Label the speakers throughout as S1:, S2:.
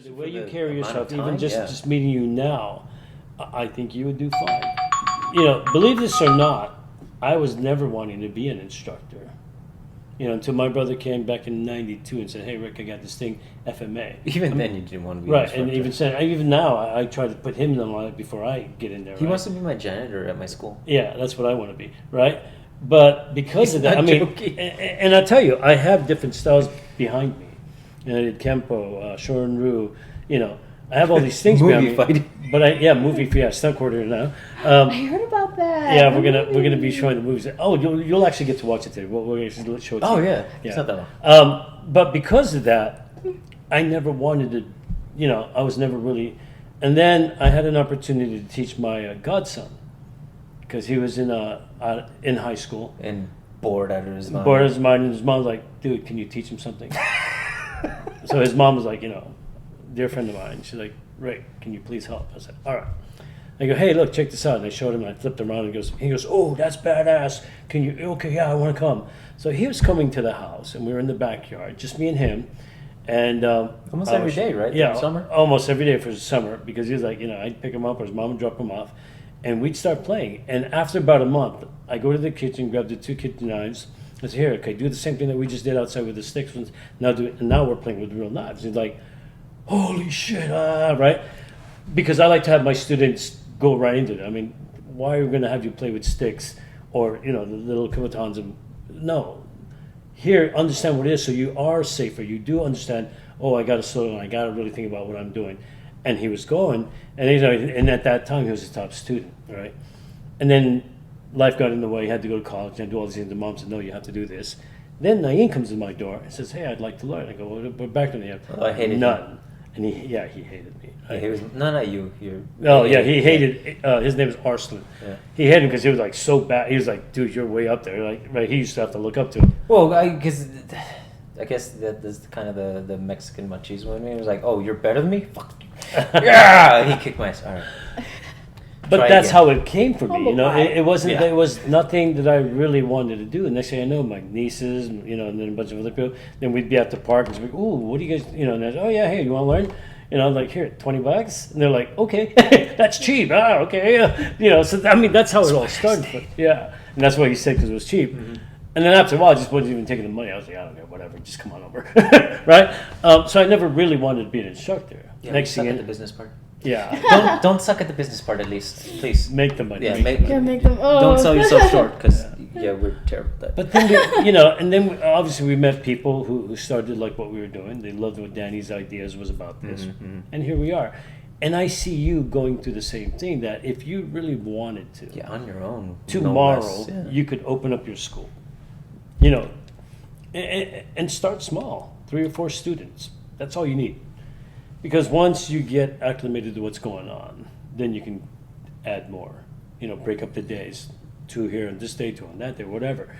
S1: The way you carry yourself, even just meeting you now, I think you would do fine. Believe this or not, I was never wanting to be an instructor. Until my brother came back in '92 and said, "Hey, Rick, I got this thing, FMA."
S2: Even then, you didn't want to be
S1: right,
S2: an instructor.
S1: and even now, I try to put him in the line before I get in there.
S2: He wants to be my janitor at my school.
S1: Yeah, that's what I want to be, right? But because of that,
S2: joking.
S1: and I tell you, I have different styles behind me. I did Kempo, Shorin-Ryu, I have all these things behind me.
S2: Fighting.
S1: But stunt coordinator now.
S3: I heard about that.
S1: Yeah, we're gonna be showing the movies. Oh, you'll actually get to watch it today. We're gonna show it to you.
S2: Oh yeah, it's not that
S1: long. But because of that, I never wanted to. I was never really. And then I had an opportunity to teach my godson because he was in high school
S2: and bored out of his mind.
S1: Bored out of his mind, and his mom was like, "Dude, can you teach him something?" So his mom was like, dear friend of mine. She's like, "Rick, can you please help?" I said, "All right." I go, "Hey, look, check this out." And I showed him, and I flipped him around, and he goes, "Oh, that's badass. Can you, okay, yeah, I want to come." So he was coming to the house, and we were in the backyard, just me and him. And
S2: almost every day, right?
S1: Yeah,
S2: summer?
S1: Almost every day for the summer, because he was like, I'd pick him up, or his mom would drop him off, and we'd start playing. And after about a month, I go to the kitchen, grab the 2 kitchen knives. I said, "Here, okay, do the same thing that we just did outside with the sticks. Now do it." And now we're playing with real knives. He's like, "Holy shit!" Right? Because I like to have my students go right into it. I mean, why are we going to have you play with sticks or the little kibatons? No. Here, understand what it is, so you are safer. You do understand. Oh, I got to slow down. I got to really think about what I'm doing. And he was going, and at that time he was a top student, right? And then life got in the way. He had to go to college and do all these things. The mom said, "No, you have to do this." Then Naeem comes to my door and says, "Hey, I'd like to learn." I go, "Well, back to Naeem."
S2: Oh, I hated
S1: none.
S2: him.
S1: And he hated me.
S2: He was not you.
S1: He hated. His name is Arslan.
S2: Yeah.
S1: He hated him because he was like so bad. He was like, "Dude, you're way up there." Like, right? He used to have to look up to him.
S2: Well, I guess that's kind of the Mexican machismo in me. It was like, "Oh, you're better than me? Fuck you!" Yeah, he kicked my ass. All right.
S1: But that's how it came for me. It wasn't.
S2: Yeah.
S1: It was nothing that I really wanted to do. And next thing I know, my nieces, and then a bunch of other people. Then we'd be at the park and be like, "Ooh, what do you guys?" And they're, "Oh yeah, hey, you want to learn?" I'm like, "Here, $20." And they're like, "Okay, that's cheap." Okay, So that's how it all started. But, yeah, and that's why he said because it was cheap. Mm-hmm. And then after a while, I just wasn't even taking the money. I was like, "I don't care, whatever. Just come on over." Right? So I never really wanted to be an instructor.
S2: Yeah,
S1: next
S2: suck
S1: thing
S2: at the business part.
S1: Yeah.
S2: Don't suck at the business part, at least, please.
S1: Make the money.
S2: Yeah,
S3: make them. Oh.
S2: Don't sell yourself short, because we're terrible at that.
S1: But then and then obviously we met people who started like what we were doing. They loved what Danny's ideas was about this, and here we are. And I see you going through the same thing. That if you really wanted to,
S2: on your own,
S1: tomorrow you could open up your school, and start small, 3 or 4 students. That's all you need. Because once you get acclimated to what's going on, then you can add more. Break up the days, 2 here on this day, 2 on that day, whatever.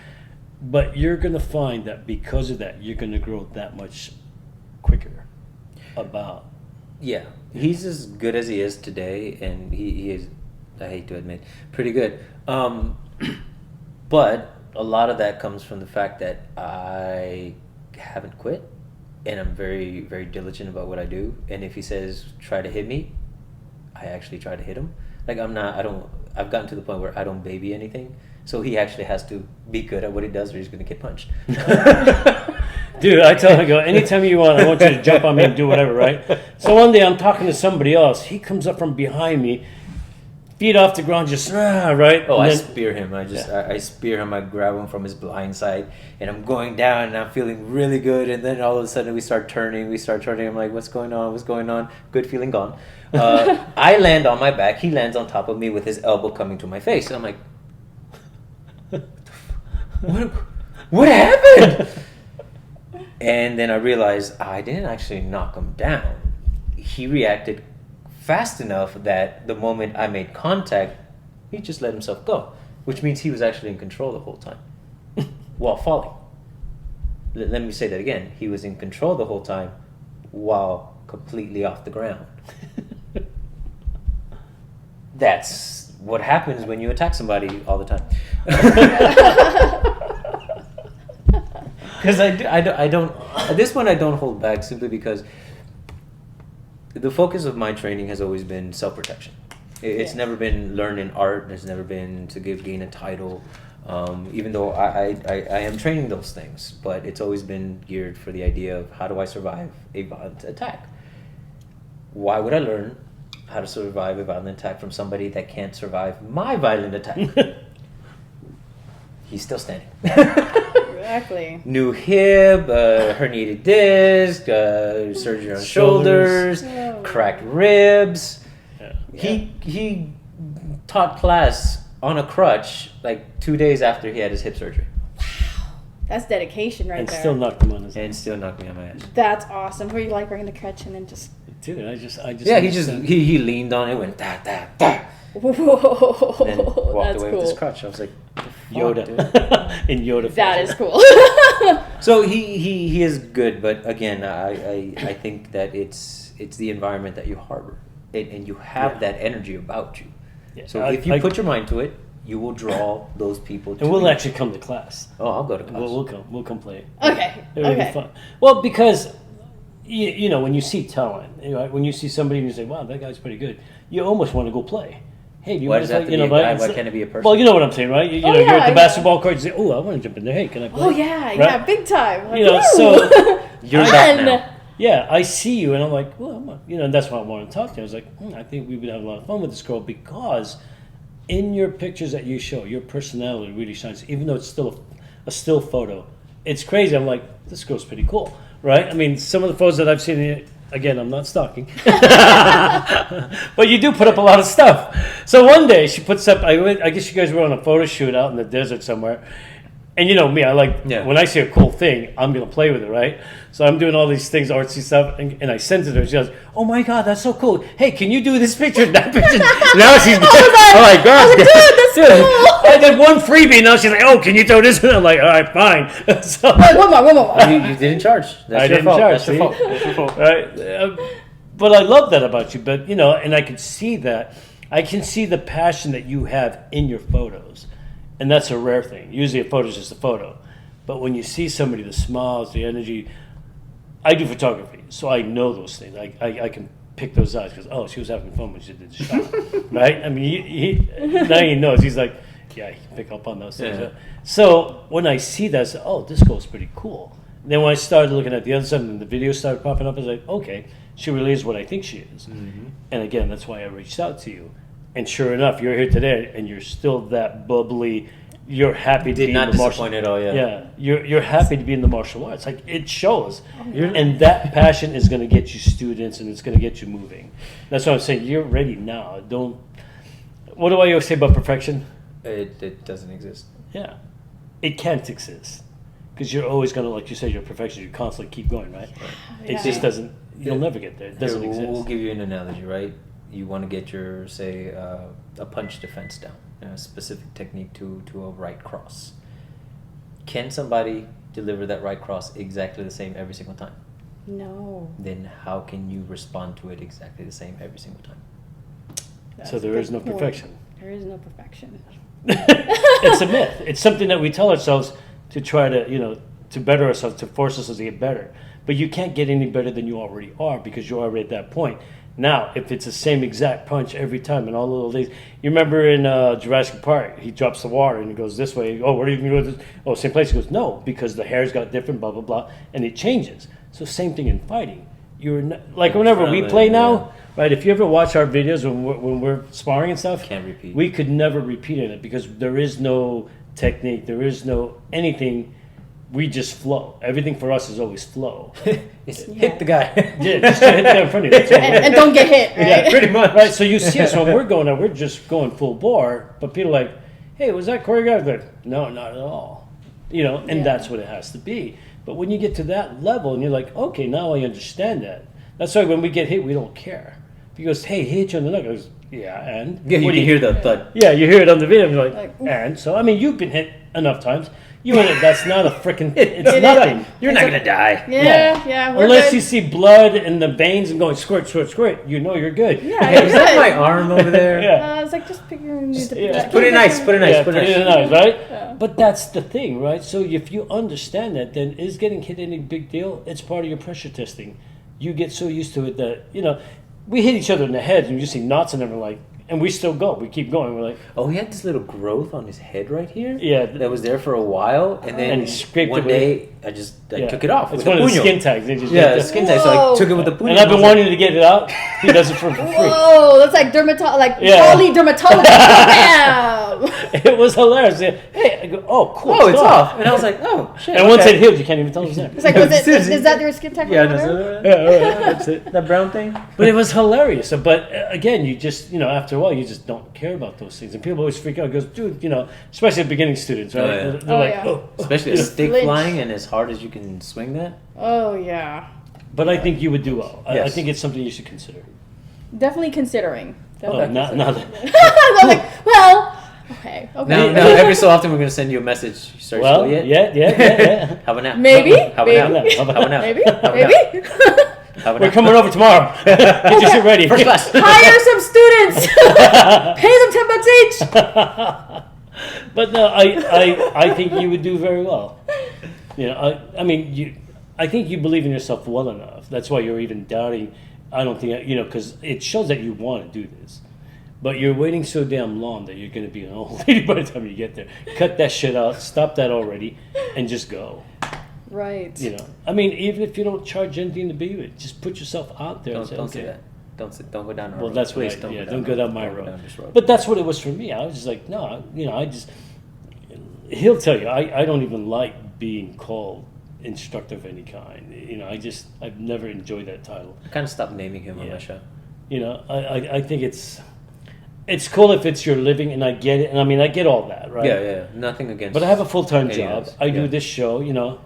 S1: But you're going to find that because of that, you're going to grow that much quicker.
S2: Yeah, he's as good as he is today, and he is, I hate to admit, pretty good. But a lot of that comes from the fact that I haven't quit. And I'm very, very diligent about what I do. And if he says, "Try to hit me," I actually try to hit him. Like, I've gotten to the point where I don't baby anything. So he actually has to be good at what he does or he's going to get punched.
S1: Dude, I tell him, I go, "Anytime you want, I want you to jump on me and do whatever," right? So one day I'm talking to somebody else. He comes up from behind me, feet off the ground, just, right?
S2: Oh, I spear him. I spear him. I grab him from his blind side, and I'm going down, and I'm feeling really good. And then all of a sudden, we start turning. I'm like, "What's going on? What's going on?" Good feeling gone. I land on my back. He lands on top of me with his elbow coming to my face. I'm like, what happened? And then I realized I didn't actually knock him down. He reacted fast enough that the moment I made contact, he just let himself go, which means he was actually in control the whole time while falling. Let me say that again. He was in control the whole time while completely off the ground. That's what happens when you attack somebody all the time. Because I don't at this point I don't hold back simply because the focus of my training has always been self-protection. It's
S3: Yeah.
S2: never been learning art. It's never been to gain a title. Even though I am training those things, but it's always been geared for the idea of how do I survive a violent attack? Why would I learn how to survive a violent attack from somebody that can't survive my violent attack? He's still standing.
S3: Exactly.
S2: New hip, herniated disc, surgery on shoulders,
S3: Oh.
S2: cracked ribs.
S1: Yeah.
S2: He taught class on a crutch like 2 days after he had his hip surgery,
S3: That's dedication right
S1: And
S3: there.
S1: still knocked him on his
S2: and still knocked me on my ass.
S3: That's awesome. Where you like bringing the crutch and then just.
S1: Dude, I just
S2: Yeah, he
S1: understand.
S2: he leaned on it, went da da da,
S3: Whoa,
S2: and then walked
S3: that's
S2: away
S3: cool.
S2: with his crutch. I was like,
S1: Yoda.
S2: dude.
S1: In Yoda.
S3: That
S1: fashion.
S3: is cool.
S2: So he is good, but again, I think that it's the environment that you harbor, and you have
S1: Yeah.
S2: that energy about you.
S1: Yeah,
S2: So
S1: I-
S2: if you
S1: I-
S2: put your mind to it, you will draw those people. To
S1: And we'll
S2: you.
S1: actually come to class.
S2: Oh, I'll go to class.
S1: We'll come play.
S3: Okay.
S1: It'll be
S3: Okay.
S1: fun. Well, because you know when you see talent, when you see somebody and you say, "Wow, that guy's pretty good," you almost want to go play. Hey, do you
S2: Why
S1: want
S2: does
S1: to
S2: that
S1: play?
S2: have to
S1: You
S2: be
S1: know,
S2: a
S1: but
S2: guy?
S1: it's-
S2: Why can't it be a person?
S1: Well, you know what I'm saying, right? You know,
S3: Oh,
S1: you're at
S3: yeah,
S1: the basketball court. You say, "Oh, I want to jump in there. Hey, can I play?"
S3: Oh yeah,
S1: Right?
S3: yeah, big time. Like,
S1: You know,
S3: woo!
S1: so-
S2: You're
S3: Fun.
S2: that now.
S1: Yeah, I see you, and I'm like, well, and that's why I want to talk to you. I was like, I think we would have a lot of fun with this girl because in your pictures that you show, your personality really shines, even though it's still a still photo. It's crazy. I'm like, this girl's pretty cool, right? I mean, some of the photos that I've seen, again, I'm not stalking, but you do put up a lot of stuff. So one day she puts up, I guess you guys were on a photo shoot out in the desert somewhere. And you know me, I like,
S2: Yeah.
S1: when I see a cool thing, I'm going to play with it, right? So I'm doing all these things, artsy stuff, and I send it to her. She goes, oh my God, that's so cool. Hey, can you do this picture, that picture? Now she's, oh my God.
S3: Dude, that's cool.
S1: I did one freebie, now she's like, oh, can you throw this in? I'm like, all right, fine. So,
S3: Wait, one more.
S2: You didn't charge. That's
S1: I
S2: your
S1: didn't
S2: fault.
S1: charge,
S2: That's your
S1: see?
S2: fault. That's your fault.
S1: right? But I love that about you. But, you know, and I can see that. I can see the passion that you have in your photos. And that's a rare thing. Usually a photo is just a photo. But when you see somebody, the smiles, the energy, I do photography, so I know those things. I can pick those out because, oh, she was having fun when she did the shot, right? I mean, now he knows. He's like, yeah, he can pick up on those things.
S2: Yeah.
S1: So when I see that, I say, oh, this girl's pretty cool. And then when I started looking at the other stuff and the videos started popping up, I was like, okay, she really is what I think she is.
S2: Mm-hmm.
S1: And again, that's why I reached out to you. And sure enough, you're here today, and you're still that bubbly. You're happy to
S2: Did
S1: be
S2: not
S1: in the martial.
S2: disappoint at all. Yeah.
S1: Yeah, you're happy to be in the martial arts. Like it shows, and that passion is going to get you students, and it's going to get you moving. That's what I'm saying. You're ready now. Don't. What do I always say about perfection?
S2: It doesn't exist.
S1: Yeah, it can't exist because you're always going to, like you said, you're a perfectionist. You constantly keep going, right? It
S3: Yeah.
S1: just doesn't. You'll never get there. It doesn't
S2: Here,
S1: exist.
S2: We'll give you an analogy, right? You want to get your, say, a punch defense down, a specific technique to a right cross. Can somebody deliver that right cross exactly the same every single time?
S3: No.
S2: Then how can you respond to it exactly the same every single time?
S3: That's
S1: So
S3: a
S1: there
S3: good
S1: is no
S3: point.
S1: perfection.
S3: There is no perfection.
S1: It's a myth. It's something that we tell ourselves to try to, to better ourselves, to force ourselves to get better. But you can't get any better than you already are because you're already at that point. Now, if it's the same exact punch every time and all the little things, you remember in Jurassic Park, he drops the water and he goes this way. Oh, where are you going to go? This? Oh, same place. He goes, no, because the hair's got different, blah, blah, blah. And it changes. So same thing in fighting. You're not, like whenever we play now, right, if you ever watch our videos when we're sparring and stuff,
S2: Can't repeat.
S1: we could never repeat it because there is no technique, there is no anything. We just flow. Everything for us is always flow.
S2: It's hit the guy.
S1: Yeah, just hit the guy in front of you. That's all.
S3: And don't get hit, right?
S1: Yeah, pretty much. Right, so you see us when we're going out, we're just going full bore, but people are like, hey, was that choreographed? Like, no, not at all. And
S3: Yeah.
S1: that's what it has to be. But when you get to that level and you're like, okay, now I understand that. That's why when we get hit, we don't care. If he goes, hey, he hit you on the neck. I goes, yeah, and?
S2: Yeah, you
S1: What do
S2: can hear the thud.
S1: Yeah, you hear it on the video, and you're like,
S3: Like,
S1: and? So, I mean, you've been hit enough times. You ain't, that's not a freaking, it's
S3: It
S1: nothing.
S2: You're not gonna die.
S3: Yeah, we're
S1: Unless
S3: good.
S1: you see blood in the veins and going squirt, squirt, squirt, you know you're good.
S3: Yeah,
S2: Hey,
S3: you're
S2: is that
S3: good.
S2: my arm over there?
S1: Yeah.
S3: It's like just figuring
S1: yeah.
S2: Put it nice. Put it nice.
S1: Yeah,
S2: Put it
S1: pretty
S2: nice.
S1: nice, right?
S3: Yeah.
S1: But that's the thing, right? So if you understand that, then is getting hit any big deal? It's part of your pressure testing. You get so used to it that, we hit each other in the head, and you just see knots and everything like. And we still go. We keep going. We're like,
S2: Oh, he had this little growth on his head right here.
S1: yeah.
S2: That was there for a while, and then
S1: And he scraped
S2: one
S1: it with-
S2: day I
S1: yeah.
S2: took it off.
S1: It's
S2: with
S1: one
S2: a
S1: of the
S2: puño.
S1: skin tags. They just
S2: Yeah,
S1: get
S2: the
S1: that.
S2: skin tag. So I
S3: Whoa.
S2: took it with the puño.
S1: And I've been
S2: I was like,
S1: wanting to get it out. He does it for free.
S3: Whoa, that's like like
S1: Yeah.
S3: poly dermatology. Bam!
S1: It was hilarious. Hey, I go, oh, cool.
S2: Oh, it's off. And I was like, oh, shit.
S1: And once
S2: okay.
S1: it healed, you can't even tell it's there.
S3: It's like, is that your skin tag?
S2: Yeah,
S3: right there?
S2: that's
S1: Yeah, all right, that's it.
S2: that brown thing.
S1: But it was hilarious. But again, you just, after a while, you just don't care about those things. And people always freak out. Goes, dude, especially beginning students, right?
S2: Oh, yeah.
S1: They're
S3: Oh,
S1: like,
S3: yeah.
S1: oh.
S2: Especially a stick
S3: Lynch.
S2: flying and as hard as you can swing that.
S3: Oh yeah,
S1: But I think you would do well. I
S2: Yes.
S1: think it's something you should consider.
S3: definitely considering.
S1: Oh,
S3: Definitely
S1: not
S3: considering.
S1: that.
S3: I'm like, well, okay.
S2: Now, every so often we're going to send you a message. You start
S1: Well,
S2: school yet?
S1: yeah.
S2: Have a nap.
S3: Maybe,
S2: Have a
S3: maybe.
S2: nap.
S1: Have a
S2: Have a nap.
S3: Maybe,
S2: Have a nap.
S3: maybe.
S2: Have a
S1: We're
S2: nap.
S1: coming over tomorrow. Get your shit ready.
S2: First class.
S3: Hire some students. Pay them $10 each.
S1: But no, I think you would do very well. I think you believe in yourself well enough. That's why you're even doubting. I don't think, because it shows that you want to do this. But you're waiting so damn long that you're going to be an old lady by the time you get there. Cut that shit out. Stop that already, and just go.
S3: Right.
S1: Even if you don't charge anything to be with, just put yourself out there.
S2: Don't,
S1: and say,
S2: don't
S1: okay.
S2: say that. Don't go down our
S1: Well,
S2: road.
S1: that's what
S2: Please
S1: don't go down my
S2: Don't go
S1: road.
S2: down this road.
S1: But that's what it was for me. I was just like, no, he'll tell you, I don't even like being called instructor of any kind. I've never enjoyed that title.
S2: I kind of stopped naming him on
S1: Yeah.
S2: my show.
S1: I think it's cool if it's your living, and I get it. And I get all that, right?
S2: Yeah. Nothing against.
S1: But I have a full-time
S2: any
S1: job.
S2: of us.
S1: I do
S2: Yeah.
S1: this show,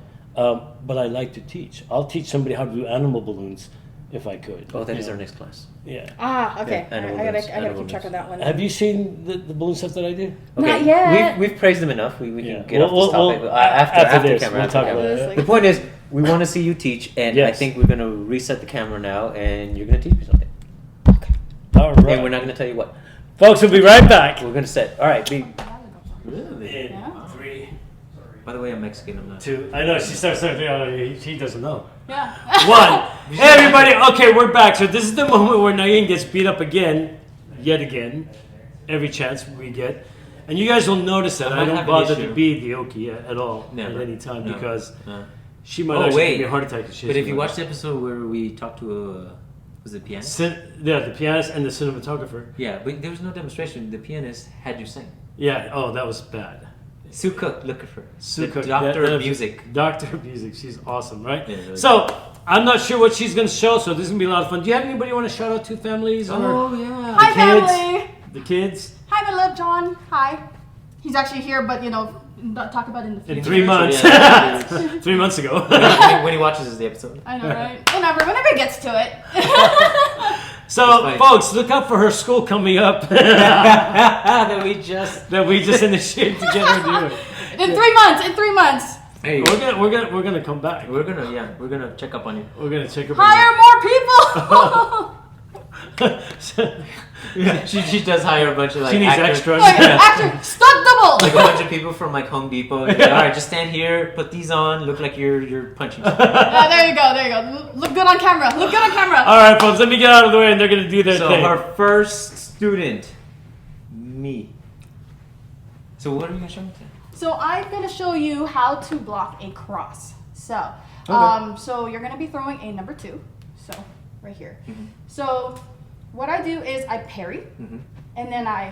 S1: but I like to teach. I'll teach somebody how to do animal balloons if I could.
S2: Oh, that is our next class.
S1: Yeah.
S3: Ah, okay.
S2: Yeah, animal
S3: I
S2: balloons,
S3: gotta
S2: animal
S3: keep track of that one.
S1: Have you seen the balloon stuff that I do?
S3: Not yet.
S2: We've praised them enough. We
S1: Yeah.
S2: can get off this
S1: We'll-
S2: topic after
S1: this,
S2: camera.
S1: we'll
S2: after
S1: talk
S2: camera.
S1: about
S3: it.
S2: The point is, we want to see you teach, and I
S1: Yes.
S2: think we're going to reset the camera now, and you're going to teach me something.
S1: All right.
S2: And we're not going to tell you what.
S1: Folks, we'll be right back.
S2: We're going to set. All right. Really?
S1: In
S3: Yeah.
S1: 3,
S2: By the way, I'm Mexican. I'm not.
S1: 2. I know she starts saying, he doesn't know.
S3: Yeah.
S1: 1. Hey everybody. Okay, we're back. So this is the moment where Naeem gets beat up again, yet again, every chance we get. And you guys will notice that
S2: I
S1: I
S2: might
S1: don't
S2: have an
S1: bother
S2: issue.
S1: to be the Okie at all
S2: Never.
S1: at any time
S2: No.
S1: because
S2: No.
S1: she might
S2: Oh,
S1: actually
S2: wait.
S1: give me a heart attack. If she
S2: But
S1: has
S2: if you
S1: one.
S2: watch the episode where we talked to was it pianist?
S1: The pianist and the cinematographer.
S2: Yeah, but there was no demonstration. The pianist had you sing.
S1: Yeah. Oh, that was bad.
S2: Sue Cook, look at her.
S1: Sue
S2: The
S1: Cook,
S2: Doctor
S1: that
S2: of
S1: was-
S2: Music.
S1: Doctor of Music. She's awesome, right?
S2: Yeah, really.
S1: So I'm not sure what she's going to show, so this is going to be a lot of fun. Do you have anybody you want to shout out to, families?
S2: Oh yeah.
S3: Hi,
S1: kids.
S3: family.
S1: The kids?
S3: Hi, my love John. Hi. He's actually here, but not talk about it in the
S1: In
S3: future.
S1: 3 months.
S2: Yeah.
S1: 3 months ago.
S2: when he watches the episode.
S3: I know, right? Whenever it gets to it.
S1: So,
S2: That's
S1: folks, look out for her school coming up
S2: that we just.
S1: that we just initiated together. To do.
S3: In 3 months. In 3 months.
S2: Hey,
S1: We're gonna come back.
S2: we're gonna check up on you.
S1: We're gonna check up.
S3: Hire more people.
S2: she does hire a bunch of like
S1: She needs
S2: actors,
S1: extras.
S3: Like, actor, stunt double.
S2: like a bunch of people from like Home Depot. Like, all right, just stand here, put these on, look like you're punching.
S3: Yeah, there you go. There you go. Look good on camera. Look good on camera.
S1: All right, folks, let me get out of the way, and they're gonna do their
S2: So
S1: thing.
S2: her first student, me. So what are you gonna show me today?
S3: So I'm gonna show you how to block a cross. So, so you're gonna be throwing a number 2. So right here. So what I do is I parry, and then I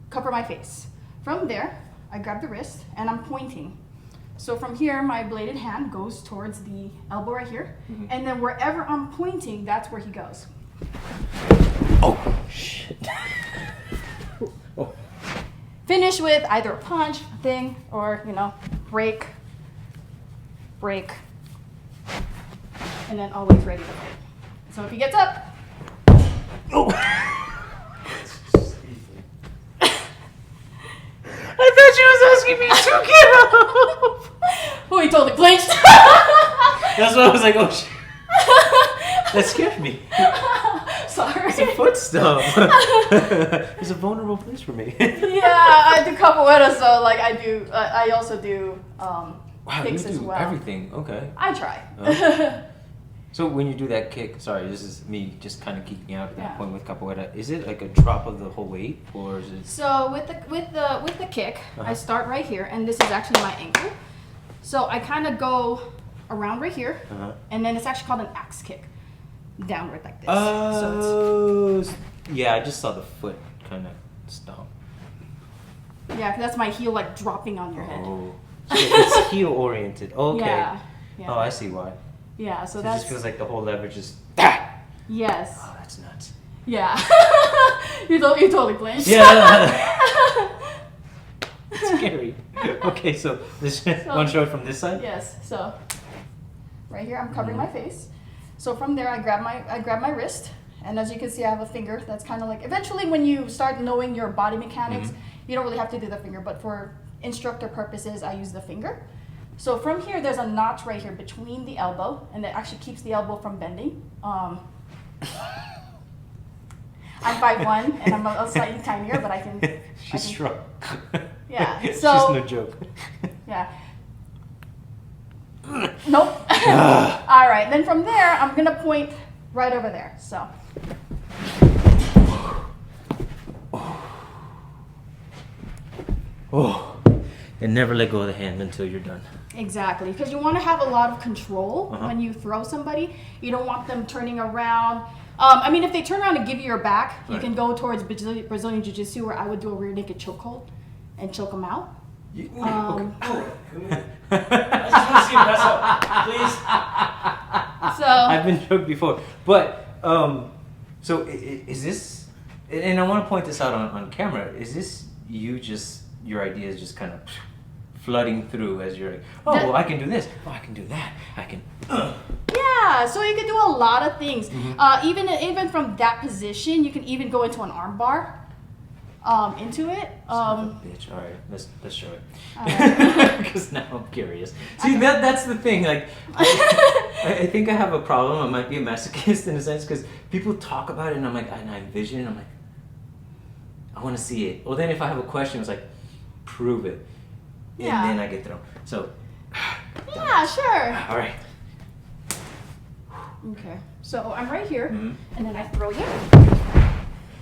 S3: cover my face. From there, I grab the wrist and I'm pointing. So from here, my bladed hand goes towards the elbow right here, and then wherever I'm pointing, that's where he goes.
S1: Oh shit!
S3: Finish with either a punch thing or break, and then always ready to fight. So if he gets up,
S1: I thought she was asking me to get up.
S3: oh, he totally blinched.
S2: That's why I was like, oh shit. That scared me.
S3: Sorry.
S2: It's a foot stump. It's a vulnerable place for me.
S3: Yeah, I do capoeira, so like I also do
S2: Wow,
S3: things
S2: you
S3: as
S2: do
S3: well.
S2: everything. Okay.
S3: I try.
S2: So when you do that kick, sorry, this is me just kind of geeking out at that
S3: Yeah.
S2: point with capoeira. Is it like a drop of the whole weight, or is it?
S3: So with the kick, I start right here, and this is actually my ankle. So I kind of go around right here, and then it's actually called an axe kick, downward like this.
S2: Oh, yeah, I just saw the foot kind of stomp.
S3: Yeah, 'cause that's my heel like dropping on your head.
S2: Oh, so it's heel oriented. Okay.
S3: Yeah.
S2: Oh, I see why.
S3: Yeah, so
S2: It
S3: that's
S2: just feels like the whole leverage is.
S3: yes.
S2: Oh, that's nuts.
S3: Yeah. you totally blinched.
S2: Yeah. Scary. Okay, so this one show it from this side.
S3: Yes. So right here, I'm covering my face. So from there, I grab my wrist, and as you can see, I have a finger that's kind of like. Eventually, when you start knowing your body mechanics, you don't really have to do the finger, but for instructor purposes, I use the finger. So from here, there's a notch right here between the elbow, and it actually keeps the elbow from bending. I'm 5'1", and I'm a slightly tinier, but I can.
S2: She's strong.
S3: Yeah.
S2: She's
S3: So
S2: no joke.
S3: yeah. Nope. All right. Then from there, I'm gonna point right over there. So.
S2: Oh, and never let go of the hand until you're done.
S3: Exactly, because you want to have a lot of control when you throw somebody. You don't want them turning around. I mean, if they turn around and give you your back, you can go towards Brazilian Jiu-Jitsu, where I would do a rear naked chokehold and choke them out.
S1: I just want to see you mess up, please.
S3: So
S2: I've been choked before, but so is this? And I want to point this out on camera. Is this you just your ideas just kind of flooding through as you're like, oh, well, I can do this. Oh, I can do that. I can.
S3: yeah, so you can do a lot of things. Even from that position, you can even go into an arm bar. Into it.
S2: Son of a bitch. All right, let's show it.
S3: Alright.
S2: Because now I'm curious. See, that's the thing. Like, I think I have a problem. I might be a masochist in a sense because people talk about it, and I'm like, and I envision. I'm like, I want to see it. Well, then if I have a question, it's like, prove it,
S3: Yeah.
S2: and then I get thrown. So.
S3: Yeah, sure.
S2: All right.
S3: Okay, so I'm right here, and then I throw you.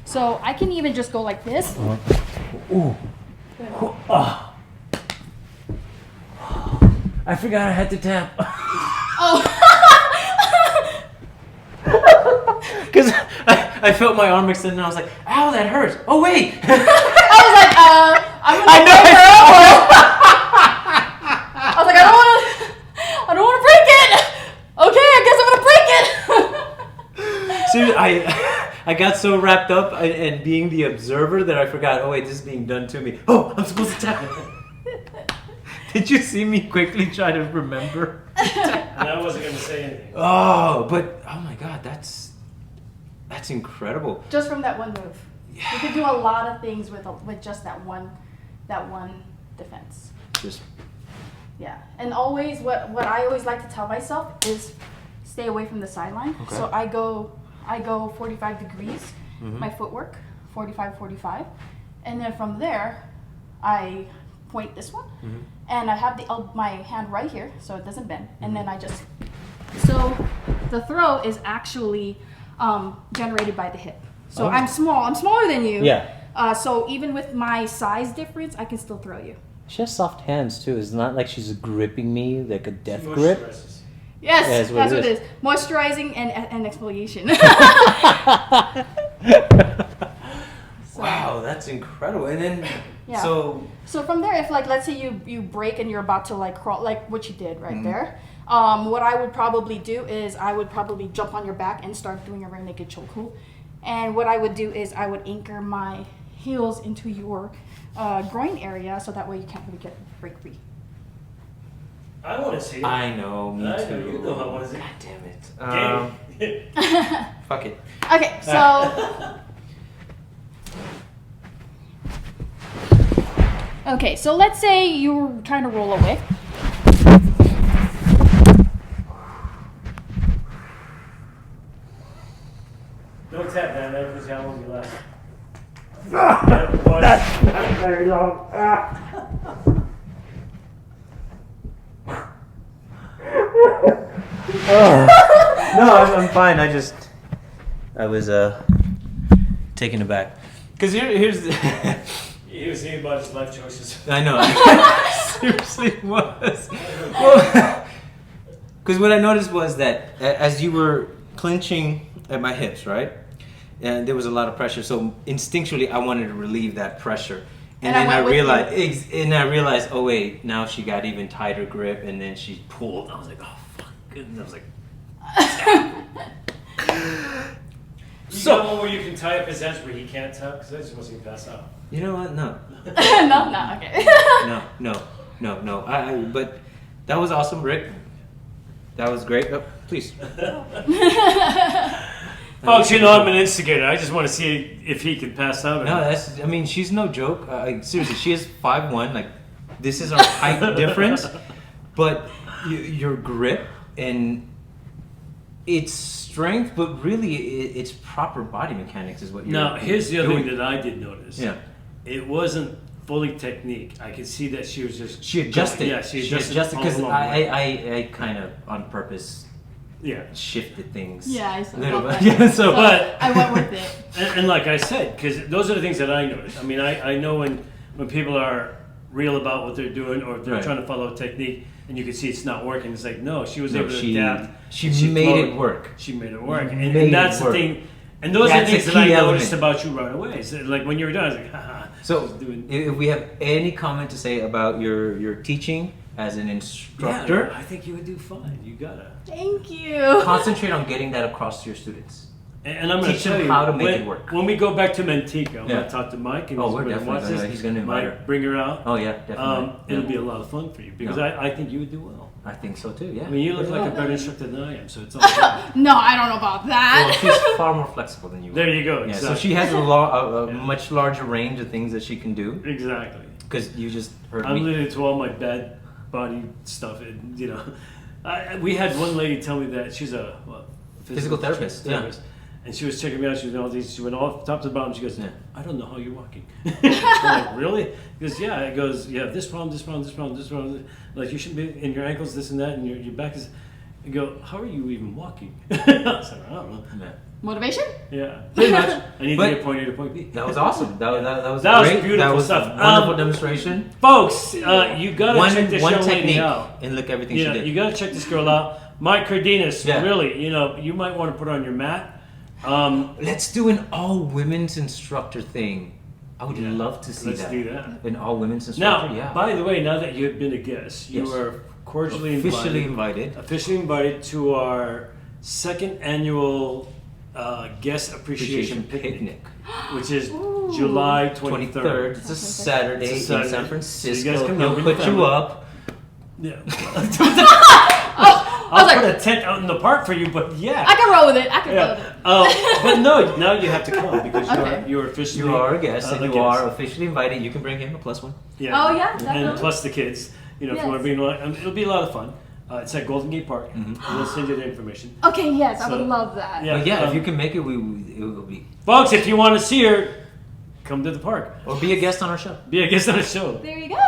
S3: So I can even just go like this.
S1: Ooh. Oh. I forgot I had to tap.
S3: Oh.
S2: Because I felt my arm extend and I was like, ow, that hurts. Oh, wait.
S3: I was like, I'm gonna
S2: I know.
S3: break her elbow. I was like, I don't want to break it. Okay, I guess I'm gonna break it.
S2: Seriously, I got so wrapped up in being the observer that I forgot, oh, wait, this is being done to me. Oh, I'm supposed to tap. Did you see me quickly try to remember?
S1: And I wasn't going to say anything.
S2: Oh, but, oh my God, that's incredible.
S3: Just from that one move, you can do a lot of things with just that one defense.
S2: Just.
S3: Yeah, and always what I always like to tell myself is stay away from the sideline.
S2: Okay.
S3: So I go 45 degrees, my footwork, 45, and then from there, I point this one, and I have my hand right here, so it doesn't bend, and then I just, so the throw is actually generated by the hip. So I'm smaller than you.
S2: Yeah.
S3: So even with my size difference, I can still throw you.
S2: She has soft hands, too. It's not like she's gripping me like a death
S1: She
S2: grip.
S1: moisturizes.
S3: Yes,
S2: Yeah, that's what
S3: that's
S2: it
S3: what it is. Moisturizing and exfoliation.
S2: Wow, that's incredible. And then,
S3: Yeah.
S2: so
S3: from there, if like let's say you break and you're about to like crawl, like what you did right there, what I would probably do is I would probably jump on your back and start doing a rear naked chokehold. And what I would do is I would anchor my heels into your groin area, so that way you can't really break free.
S1: I want to see it.
S2: I know, me
S1: I
S2: too.
S1: know you know I want to see it.
S2: God damn it.
S1: Game.
S2: Fuck it.
S3: Okay, so okay, so let's say you're trying to roll away.
S1: Don't tap, man. That was how long you last. That's very long.
S2: No, I'm fine. I was taken aback. Because here's
S1: He was thinking about his life choices.
S2: I know. I seriously was. Because what I noticed was that as you were clenching at my hips, right? And there was a lot of pressure. So instinctually, I wanted to relieve that pressure. And then I realized, oh wait, now she got even tighter grip, and then she pulled. I was like, oh fuck. And I was like,
S1: So one where you can tie up his ends where he can't tell, because I just wasn't gonna pass out.
S2: you know what? No.
S3: No, okay.
S2: No. But that was awesome, Rick. That was great. Oh, please.
S1: Folks, you know I'm an instigator. I just want to see if he can pass out. Or
S2: No,
S1: not.
S2: I mean, she's no joke. Seriously, she is 5'1". Like, this is our height difference. But your grip and its strength, but really it's proper body mechanics is what you're
S1: Now, here's the other
S2: doing.
S1: thing that I did notice.
S2: Yeah.
S1: It wasn't fully technique. I could see that she was just...
S2: She adjusted.
S1: Yeah, she
S2: She
S1: adjusted
S2: adjusted because
S1: all along the way.
S2: I kind of on purpose
S1: Yeah.
S2: shifted things.
S3: Yeah, I saw
S2: a little
S3: that.
S2: bit. Yeah, so
S1: But-
S3: I went with it.
S1: And like I said, because those are the things that I noticed. I mean, I know when people are real about what they're doing or if they're
S2: Right.
S1: trying to follow a technique and you can see it's not working, it's like, no, she was
S2: No,
S1: able to adapt.
S2: she
S1: and
S2: made
S1: flowed.
S2: it work.
S1: She made it work.
S2: Made
S1: And that's
S2: it
S1: the
S2: work.
S1: thing. And those
S2: That's
S1: are the things
S2: a
S1: that I
S2: key
S1: noticed
S2: element.
S1: about you right away. So, like when you were done, I was like, haha.
S2: So,
S1: she's doing-
S2: if we have any comment to say about your teaching as an instructor,
S1: Yeah, I think you would do fine. You gotta.
S3: Thank you.
S2: concentrate on getting that across to your students.
S1: And I'm going to
S2: Teach
S1: tell
S2: them
S1: you
S2: how to make
S1: when,
S2: it work.
S1: When we go back to Manteca, I'm
S2: Yeah.
S1: going to talk to Mike and
S2: Oh,
S1: he's
S2: we're
S1: gonna
S2: definitely
S1: watch
S2: gonna-
S1: this.
S2: he's gonna invite
S1: Mike,
S2: her.
S1: bring her out.
S2: Oh yeah, definitely.
S1: It'll
S2: Yeah.
S1: be a lot of fun for you because
S2: No.
S1: I think you would do well.
S2: I think so too. Yeah.
S1: I mean, you look like a better instructor than I am, so it's all good.
S3: No, I don't know about
S2: Well,
S3: that.
S2: she's far more flexible than you.
S1: There
S2: are.
S1: you go.
S2: Yeah.
S1: Exactly.
S2: So she has a much larger range of things that she can do
S1: Exactly.
S2: because you just heard
S1: I'm
S2: me.
S1: limited to all my bad body stuff. And, you know, we had one lady tell me that she's a
S2: Physical therapist, yeah.
S1: And she was checking me out. She was doing all these. She went off top to the bottom. She goes,
S2: Yeah.
S1: I don't know how you're walking. I'm like, really? He goes, yeah. It goes, you have this problem, this problem, this problem, this problem. Like you should be in your ankles, this and that, and your back is. I go, how are you even walking? I was like, I don't know.
S2: Yeah.
S3: Motivation?
S1: Yeah, pretty much. I need
S2: But-
S1: to get point A to point B.
S2: That was awesome. That was
S1: That was
S2: great.
S1: beautiful
S2: That was
S1: stuff.
S2: a wonderful
S1: Um,
S2: demonstration.
S1: Folks, you gotta
S2: One
S1: check this young lady
S2: technique
S1: out.
S2: and look everything
S1: Yeah,
S2: she did.
S1: you gotta check this girl out. Mike Cardenas,
S2: Yeah.
S1: really, you might want to put her on your mat.
S2: Let's do an all women's instructor thing. I would
S1: Yeah,
S2: love to see
S1: let's
S2: that.
S1: do that.
S2: An all women's instructor.
S1: Now,
S2: yeah.
S1: by the way, now that you have been a guest, you
S2: Yes.
S1: are cordially
S2: Officially invited.
S1: officially invited to our second annual guest appreciation picnic, which is
S3: Ooh.
S1: July
S2: 23rd.
S1: 23rd.
S2: It's a Saturday
S1: It's a
S2: in
S1: Saturday.
S2: San
S1: So
S2: Francisco.
S1: you guys come
S2: He'll
S1: out with
S2: put
S1: your
S2: you
S1: family.
S2: up.
S1: Yeah.
S3: I
S1: I'll
S3: was
S1: put
S3: like,
S1: a tent out in the park for you, but yeah.
S3: I can roll with it. I can roll with
S1: Yeah.
S3: it.
S1: But no, now you have to come because
S3: Okay.
S1: you're officially
S2: You are a guest, and
S1: a
S2: you
S1: guest.
S2: are officially invited. You can bring him a +1.
S1: Yeah.
S3: Oh, yeah,
S1: And
S3: definitely.
S1: plus the kids, if you
S3: Yes.
S1: want to bring them, it'll be a lot of fun. It's at Golden Gate Park.
S2: Mm-hmm.
S1: We'll send you the information.
S3: Okay, yes, I
S1: So-
S3: would love that.
S1: Yeah.
S2: But yeah, if you can make it, it will be.
S1: Folks, if you want to see her, come to the park.
S2: Or be a guest on our show.
S1: Be a guest on the show.
S3: There you go.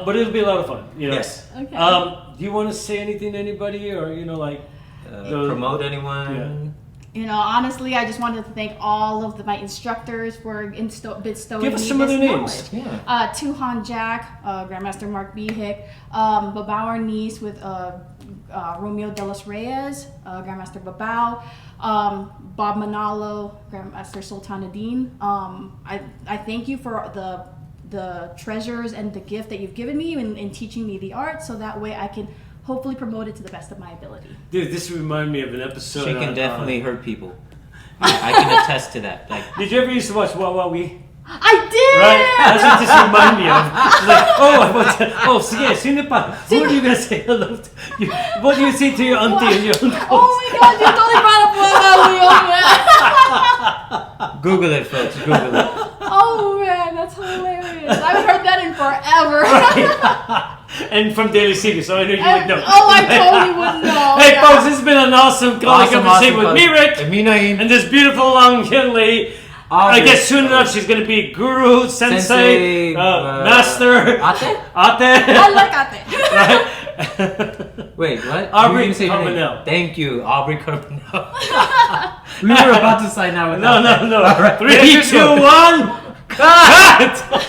S1: But it'll be a lot of fun.
S2: Yes.
S3: Okay.
S1: Do you want to say anything to anybody, or like? The-
S2: Promote anyone.
S3: You know, honestly, I just wanted to thank all of my instructors for bestowing
S1: Give us
S3: me
S1: some
S3: this
S1: other names.
S3: knowledge.
S2: Yeah.
S3: Tuhan Jack, Grandmaster Mark Bihick, Babauer Niece with Romeo de los Reyes, Grandmaster Babao, Bob Manalo, Grandmaster Sultanuddin. I thank you for the treasures and the gift that you've given me in teaching me the art, so that way I can hopefully promote it to the best of my ability.
S1: Dude, this reminded me of an episode.
S2: She can
S1: on,
S2: definitely hurt people. I can attest to that. Like,
S1: Did you ever used to watch Wah Wah Wee?
S3: I did!
S1: Right? That's what this reminded me of. It's like, sige, sino pa? Who are you going to say hello to? What do you say to your auntie and your uncles?
S3: Oh my god, you totally brought up one.
S2: Google it, folks. Google it.
S3: Oh man, that's hilarious. I haven't heard that in forever.
S1: And from Daily City, so I knew you would know.
S3: Oh, I totally would know.
S1: Hey,
S3: Yeah.
S1: folks, this has been an awesome conversation with me, Rick,
S2: And me, Naeem.
S1: and this beautiful young lady. I guess soon enough she's going to be guru, sensei, master,
S2: Ate?
S1: ate.
S3: I like that.
S1: Right?
S2: Wait, what?
S1: Aubrey
S2: You didn't say her name.
S1: Carbonell.
S2: Thank you, Aubrey Carbonell.
S4: We were about to sign out with
S1: No,
S4: that.
S1: no, no.
S4: All right.
S1: 3, 2, 1. Cut!